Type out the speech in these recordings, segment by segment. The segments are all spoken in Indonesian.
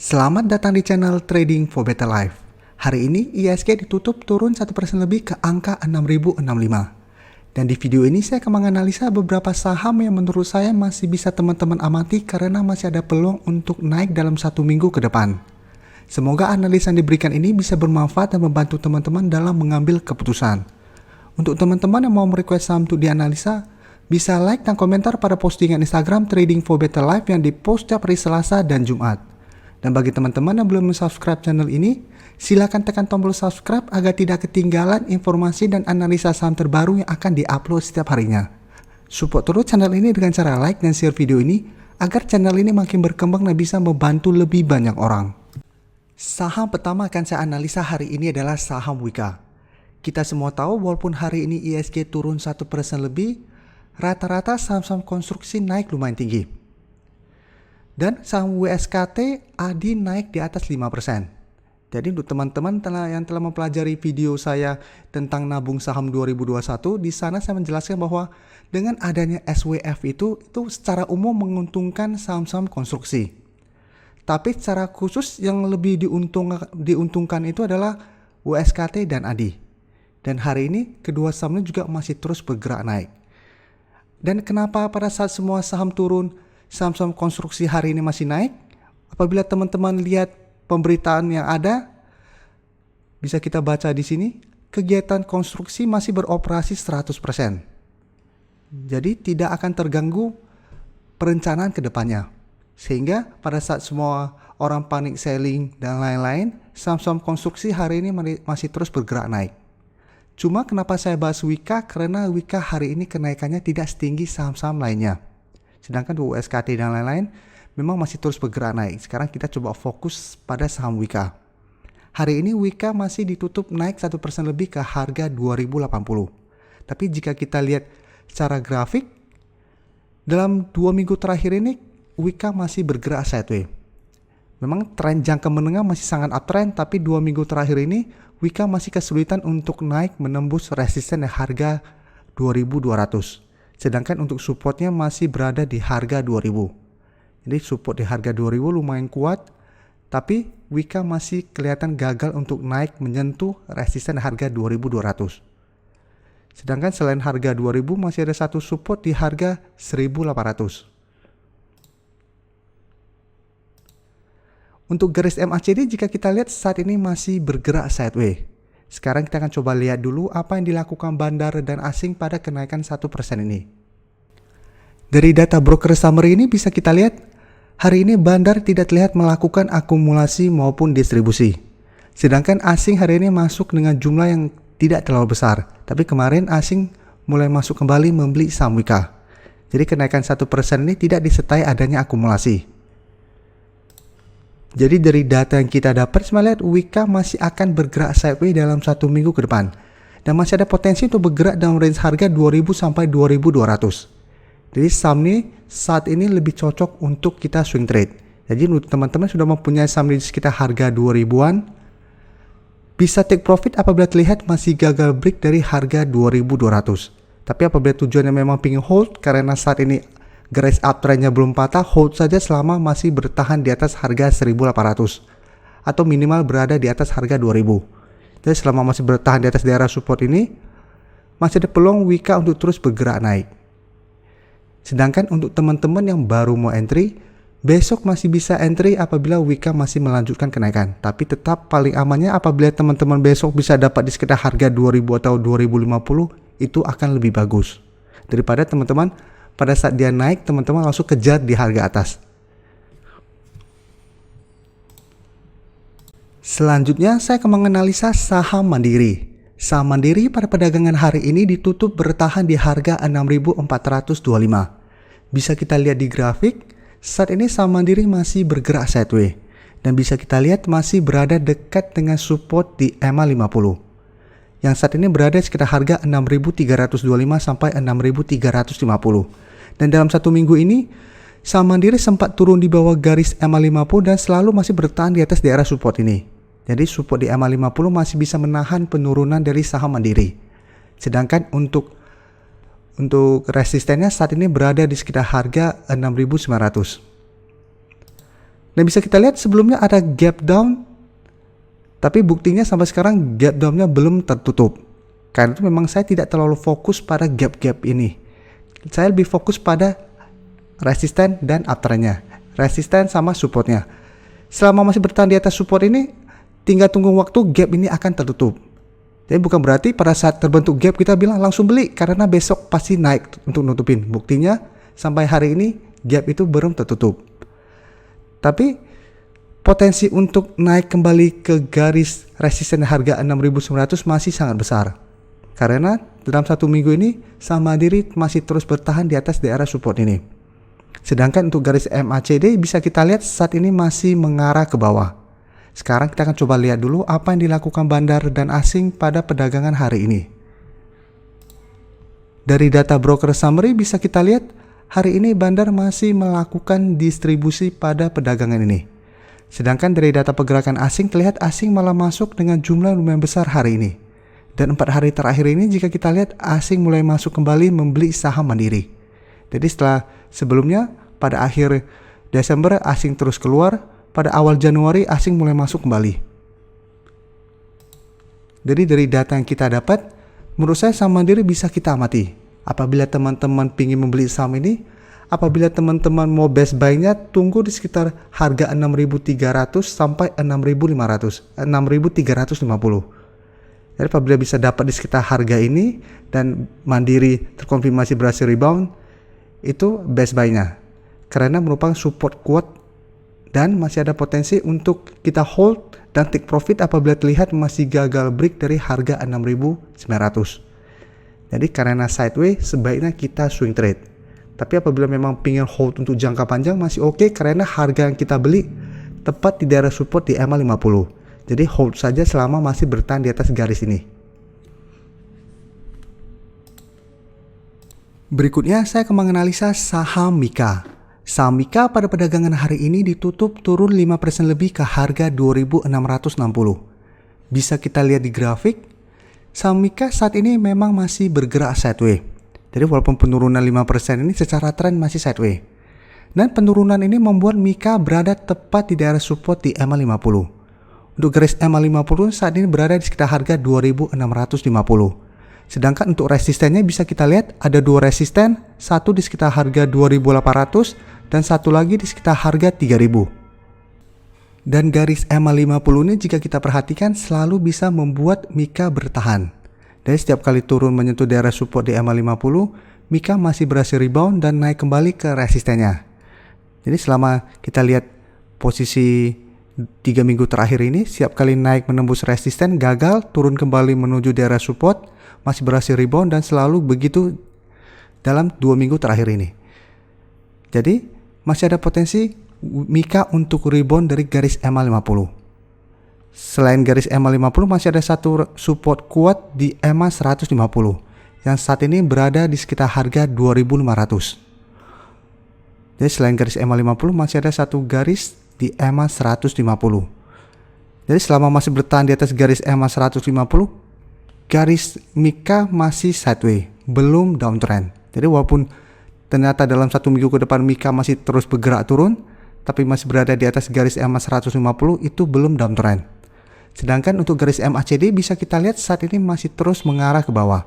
Selamat datang di channel Trading for Better Life. Hari ini IHSG ditutup turun 1% lebih ke angka 6065. Dan di video ini saya akan menganalisa beberapa saham yang menurut saya masih bisa teman-teman amati karena masih ada peluang untuk naik dalam 1 minggu ke depan. Semoga analisa yang diberikan ini bisa bermanfaat dan membantu teman-teman dalam mengambil keputusan. Untuk teman-teman yang mau merequest saham untuk dianalisa, bisa like dan komentar pada postingan Instagram Trading for Better Life yang dipost setiap hari Selasa dan Jumat. Dan bagi teman-teman yang belum subscribe channel ini, silakan tekan tombol subscribe agar tidak ketinggalan informasi dan analisa saham terbaru yang akan diupload setiap harinya. Support terus channel ini dengan cara like dan share video ini agar channel ini makin berkembang dan bisa membantu lebih banyak orang. Saham pertama akan saya analisa hari ini adalah saham Wika. Kita semua tahu walaupun hari ini IHSG turun 1% lebih, rata-rata saham-saham konstruksi naik lumayan tinggi. Dan saham WSKT ADI naik di atas 5%. Jadi untuk teman-teman yang telah mempelajari video saya tentang nabung saham 2021, di sana saya menjelaskan bahwa dengan adanya SWF itu secara umum menguntungkan saham-saham konstruksi. Tapi secara khusus yang lebih diuntungkan itu adalah WSKT dan ADI. Dan hari ini kedua sahamnya juga masih terus bergerak naik. Dan kenapa pada saat semua saham turun, saham-saham konstruksi hari ini masih naik? Apabila teman-teman lihat pemberitaan yang ada, bisa kita baca di sini, kegiatan konstruksi masih beroperasi 100%. Jadi tidak akan terganggu perencanaan ke depannya. Sehingga pada saat semua orang panik selling dan lain-lain, saham-saham konstruksi hari ini masih terus bergerak naik. Cuma kenapa saya bahas Wika? Karena Wika hari ini kenaikannya tidak setinggi saham-saham lainnya. Sedangkan WSKT dan lain-lain memang masih terus bergerak naik. Sekarang kita coba fokus pada saham Wika. Hari ini Wika masih ditutup naik 1% lebih ke harga 2080. Tapi jika kita lihat secara grafik, dalam 2 minggu terakhir ini Wika masih bergerak sideways. Memang tren jangka menengah masih sangat uptrend, tapi 2 minggu terakhir ini Wika masih kesulitan untuk naik menembus resisten di harga 2200. Sedangkan untuk supportnya masih berada di harga 2000. Jadi support di harga 2000 lumayan kuat, tapi Wika masih kelihatan gagal untuk naik menyentuh resisten harga 2200. Sedangkan selain harga 2000 masih ada satu support di harga 1800. Untuk garis MACD jika kita lihat saat ini masih bergerak sideways. Sekarang kita akan coba lihat dulu apa yang dilakukan bandar dan asing pada kenaikan 1% ini. Dari data broker summary ini bisa kita lihat, hari ini bandar tidak terlihat melakukan akumulasi maupun distribusi. Sedangkan asing hari ini masuk dengan jumlah yang tidak terlalu besar. Tapi kemarin asing mulai masuk kembali membeli saham Wika. Jadi kenaikan 1% ini tidak disertai adanya akumulasi. Jadi dari data yang kita dapat, saya lihat Wika masih akan bergerak sideways dalam 1 minggu ke depan. Dan masih ada potensi untuk bergerak dalam range harga 2000 sampai 2200. Jadi saham ini saat ini lebih cocok untuk kita swing trade. Jadi untuk teman-teman sudah mempunyai saham di sekitar harga 2000-an, bisa take profit apabila terlihat masih gagal break dari harga 2200. Tapi apabila tujuannya memang ingin hold karena saat ini garis uptrendnya belum patah, hold saja selama masih bertahan di atas harga 1800 atau minimal berada di atas harga 2000. Jadi selama masih bertahan di atas daerah support ini, masih ada peluang Wika untuk terus bergerak naik. Sedangkan untuk teman-teman yang baru mau entry, besok masih bisa entry apabila Wika masih melanjutkan kenaikan. Tapi tetap paling amannya apabila teman-teman besok bisa dapat di sekitar harga 2000 atau 2050, itu akan lebih bagus daripada teman-teman pada saat dia naik, teman-teman langsung kejar di harga atas. Selanjutnya, saya akan menganalisa saham Mandiri. Saham Mandiri pada perdagangan hari ini ditutup bertahan di harga 6.425. Bisa kita lihat di grafik, saat ini saham Mandiri masih bergerak sideways. Dan bisa kita lihat masih berada dekat dengan support di EMA 50. Yang saat ini berada sekitar harga 6.325 sampai 6.350. Dan dalam 1 minggu ini, saham Mandiri sempat turun di bawah garis EMA 50 dan selalu masih bertahan di atas daerah support ini. Jadi support di EMA 50 masih bisa menahan penurunan dari saham Mandiri. Sedangkan untuk resistennya saat ini berada di sekitar harga 6.900. Dan bisa kita lihat sebelumnya ada gap down, tapi buktinya sampai sekarang gap down-nya belum tertutup. Karena itu memang saya tidak terlalu fokus pada gap-gap ini. Saya lebih fokus pada resisten dan uptrend-nya, resisten sama support-nya. Selama masih bertahan di atas support ini, tinggal tunggu waktu gap ini akan tertutup. Jadi bukan berarti pada saat terbentuk gap kita bilang langsung beli karena besok pasti naik untuk nutupin. Buktinya sampai hari ini gap itu belum tertutup. Tapi potensi untuk naik kembali ke garis resisten harga 6.900 masih sangat besar. Karena dalam satu minggu ini saham Mandiri masih terus bertahan di atas daerah support ini. Sedangkan untuk garis MACD bisa kita lihat saat ini masih mengarah ke bawah. Sekarang kita akan coba lihat dulu apa yang dilakukan bandar dan asing pada perdagangan hari ini. Dari data broker summary bisa kita lihat hari ini bandar masih melakukan distribusi pada perdagangan ini. Sedangkan dari data pergerakan asing terlihat asing malah masuk dengan jumlah lumayan besar hari ini. Dan 4 hari terakhir ini jika kita lihat asing mulai masuk kembali membeli saham Mandiri. Jadi setelah sebelumnya pada akhir Desember asing terus keluar, pada awal Januari asing mulai masuk kembali. Jadi dari data yang kita dapat, menurut saya saham Mandiri bisa kita amati. Apabila teman-teman ingin membeli saham ini, apabila teman-teman mau best buy-nya, tunggu di sekitar harga 6.300 sampai 6.350. Jadi apabila bisa dapat di sekitar harga ini dan Mandiri terkonfirmasi berhasil rebound, itu best buy-nya. Karena merupakan support kuat dan masih ada potensi untuk kita hold dan take profit apabila terlihat masih gagal break dari harga 6.900. Jadi karena sideways sebaiknya kita swing trade. Tapi apabila memang ingin hold untuk jangka panjang masih oke karena harga yang kita beli tepat di daerah support di MA50. Jadi hold saja selama masih bertahan di atas garis ini. Berikutnya saya akan menganalisa saham Mika. Saham Mika pada perdagangan hari ini ditutup turun 5% lebih ke harga 2.660. Bisa kita lihat di grafik, saham Mika saat ini memang masih bergerak sideways. Jadi walaupun penurunan 5% ini secara tren masih sideways. Dan penurunan ini membuat Mika berada tepat di daerah support di MA50. Untuk garis MA50 saat ini berada di sekitar harga 2.650. Sedangkan untuk resistennya bisa kita lihat ada dua resisten, satu di sekitar harga 2.800 dan satu lagi di sekitar harga 3.000. Dan garis MA50 ini jika kita perhatikan selalu bisa membuat Mika bertahan. Dari setiap kali turun menyentuh daerah support di MA50, Mika masih berhasil rebound dan naik kembali ke resistennya. Jadi selama kita lihat posisi 3 minggu terakhir ini, setiap kali naik menembus resisten gagal, turun kembali menuju daerah support, masih berhasil rebound dan selalu begitu dalam 2 minggu terakhir ini. Jadi masih ada potensi Mika untuk rebound dari garis MA50. Selain garis MA50 masih ada satu support kuat di MA150 yang saat ini berada di sekitar harga 2.500. Jadi selain garis MA50 masih ada satu garis di MA150. Jadi selama masih bertahan di atas garis MA150, garis Mika masih sideways, belum downtrend. Jadi walaupun ternyata dalam 1 minggu ke depan Mika masih terus bergerak turun, tapi masih berada di atas garis MA150 itu belum downtrend. Sedangkan untuk garis MACD bisa kita lihat saat ini masih terus mengarah ke bawah.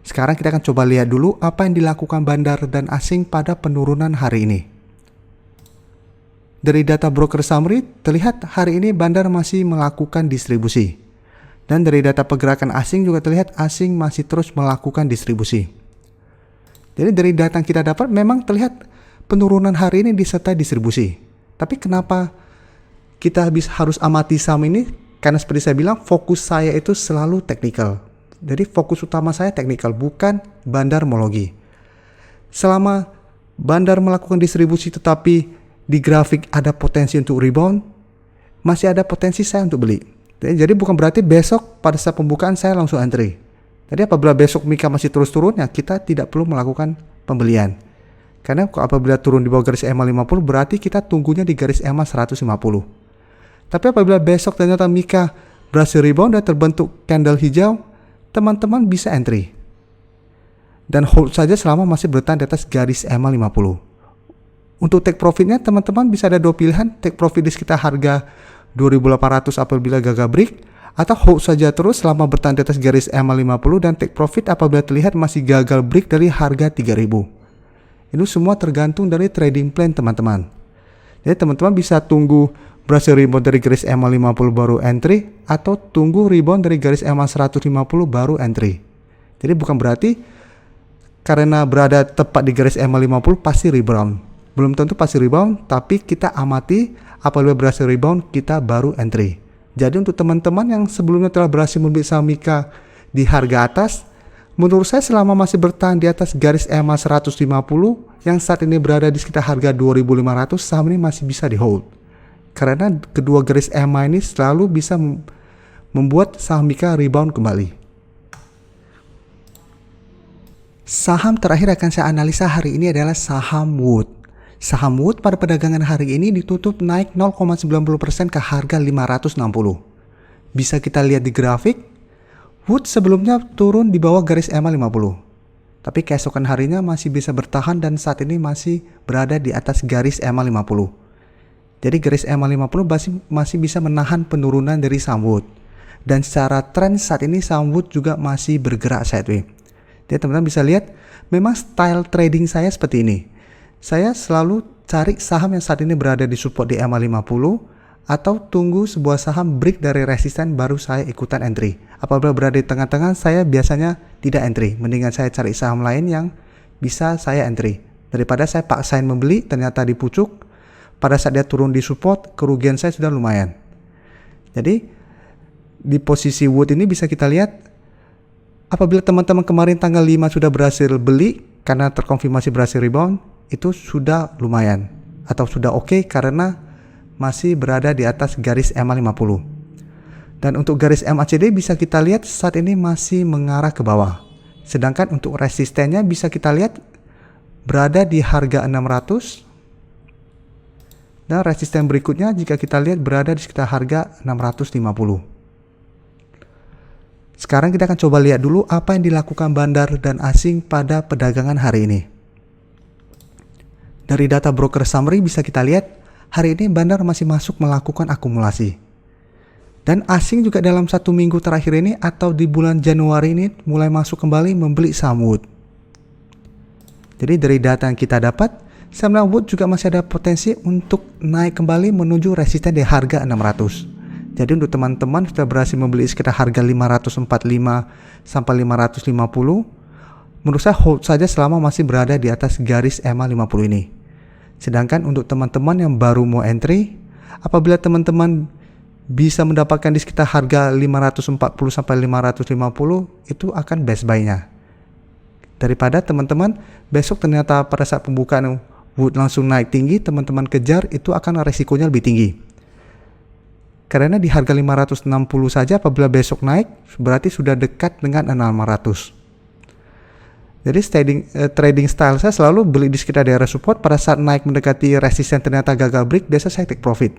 Sekarang kita akan coba lihat dulu apa yang dilakukan bandar dan asing pada penurunan hari ini. Dari data broker summary terlihat hari ini bandar masih melakukan distribusi. Dan dari data pergerakan asing juga terlihat asing masih terus melakukan distribusi. Jadi dari data yang kita dapat memang terlihat penurunan hari ini disertai distribusi. Tapi kenapa kita harus amati saham ini? Karena seperti saya bilang, fokus saya itu selalu teknikal. Jadi fokus utama saya teknikal, bukan bandarmologi. Selama bandar melakukan distribusi tetapi di grafik ada potensi untuk rebound, masih ada potensi saya untuk beli. Jadi bukan berarti besok pada saat pembukaan saya langsung entry. Jadi apabila besok Mika masih terus turun, ya kita tidak perlu melakukan pembelian. Karena apabila turun di bawah garis MA50 berarti kita tunggunya di garis MA150. Tapi apabila besok ternyata Mika berhasil rebound dan terbentuk candle hijau, teman-teman bisa entry. Dan hold saja selama masih bertahan di atas garis MA50. Untuk take profitnya teman-teman bisa ada dua pilihan, take profit di sekitar harga 2.800 apabila gagal break, atau hold saja terus selama bertahan di atas garis EMA 50 dan take profit apabila terlihat masih gagal break dari harga 3.000. Ini semua tergantung dari trading plan teman-teman. Jadi teman-teman bisa tunggu berhasil rebound dari garis EMA 50 baru entry, atau tunggu rebound dari garis EMA 150 baru entry. Jadi bukan berarti karena berada tepat di garis EMA 50 pasti rebound. Belum tentu pasti rebound, tapi kita amati apabila berhasil rebound kita baru entry. Jadi untuk teman-teman yang sebelumnya telah berhasil membeli saham Mika di harga atas, menurut saya selama masih bertahan di atas garis EMA 150 yang saat ini berada di sekitar harga 2.500, saham ini masih bisa di hold. Karena kedua garis EMA ini selalu bisa membuat saham Mika rebound kembali. Saham terakhir akan saya analisa hari ini adalah saham Wood. Saham Wood pada perdagangan hari ini ditutup naik 0,90% ke harga 560. Bisa kita lihat di grafik, Wood sebelumnya turun di bawah garis EMA 50. Tapi keesokan harinya masih bisa bertahan dan saat ini masih berada di atas garis EMA 50. Jadi garis EMA 50 masih bisa menahan penurunan dari saham Wood. Dan secara tren saat ini saham Wood juga masih bergerak sideways. Jadi teman-teman bisa lihat memang style trading saya seperti ini. Saya selalu cari saham yang saat ini berada di support di EMA 50 atau tunggu sebuah saham break dari resisten baru saya ikutan entry. Apabila berada di tengah-tengah saya biasanya tidak entry. Mendingan saya cari saham lain yang bisa saya entry. Daripada saya paksain membeli ternyata di pucuk. Pada saat dia turun di support, kerugian saya sudah lumayan. Jadi di posisi Wood ini bisa kita lihat apabila teman-teman kemarin tanggal 5 sudah berhasil beli karena terkonfirmasi berhasil rebound, itu sudah lumayan atau sudah oke karena masih berada di atas garis EMA 50. Dan untuk garis MACD bisa kita lihat saat ini masih mengarah ke bawah. Sedangkan untuk resistennya bisa kita lihat berada di harga 600. Dan resisten berikutnya jika kita lihat berada di sekitar harga 650. Sekarang kita akan coba lihat dulu apa yang dilakukan bandar dan asing pada perdagangan hari ini. Dari data broker summary bisa kita lihat hari ini bandar masih masuk melakukan akumulasi. Dan asing juga dalam 1 minggu terakhir ini atau di bulan Januari ini mulai masuk kembali membeli saham Wood. Jadi dari data yang kita dapat, saham Wood juga masih ada potensi untuk naik kembali menuju resisten di harga 600. Jadi untuk teman-teman sudah berhasil membeli sekitar harga 545 sampai 550, menurut saya hold saja selama masih berada di atas garis EMA 50 ini. Sedangkan untuk teman-teman yang baru mau entry, apabila teman-teman bisa mendapatkan di sekitar harga 540 sampai 550, itu akan best buy-nya. Daripada teman-teman besok ternyata pada saat pembukaan Wood langsung naik tinggi, teman-teman kejar, itu akan resikonya lebih tinggi. Karena di harga 560 saja apabila besok naik, berarti sudah dekat dengan 600. Jadi trading style saya selalu beli di sekitar daerah support, pada saat naik mendekati resisten ternyata gagal break, biasa saya take profit.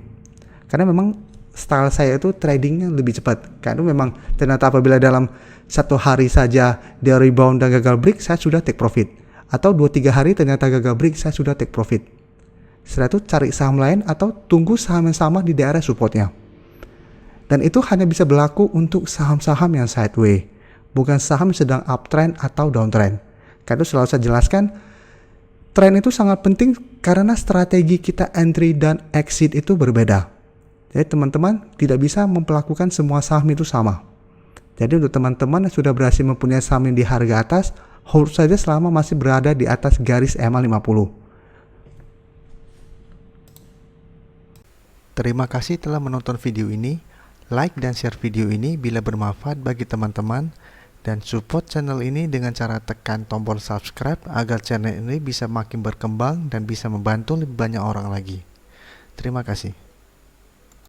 Karena memang style saya itu tradingnya lebih cepat. Karena memang ternyata apabila dalam 1 hari saja dia rebound dan gagal break, saya sudah take profit. Atau 2-3 hari ternyata gagal break, saya sudah take profit. Setelah itu cari saham lain atau tunggu saham yang sama di daerah supportnya. Dan itu hanya bisa berlaku untuk saham-saham yang sideways, bukan saham yang sedang uptrend atau downtrend. Karena itu selalu saya jelaskan, tren itu sangat penting karena strategi kita entry dan exit itu berbeda. Jadi teman-teman tidak bisa memperlakukan semua saham itu sama. Jadi untuk teman-teman yang sudah berhasil mempunyai saham yang di harga atas, hold saja selama masih berada di atas garis EMA 50. Terima kasih telah menonton video ini. Like dan share video ini bila bermanfaat bagi teman-teman. Dan support channel ini dengan cara tekan tombol subscribe agar channel ini bisa makin berkembang dan bisa membantu lebih banyak orang lagi. Terima kasih.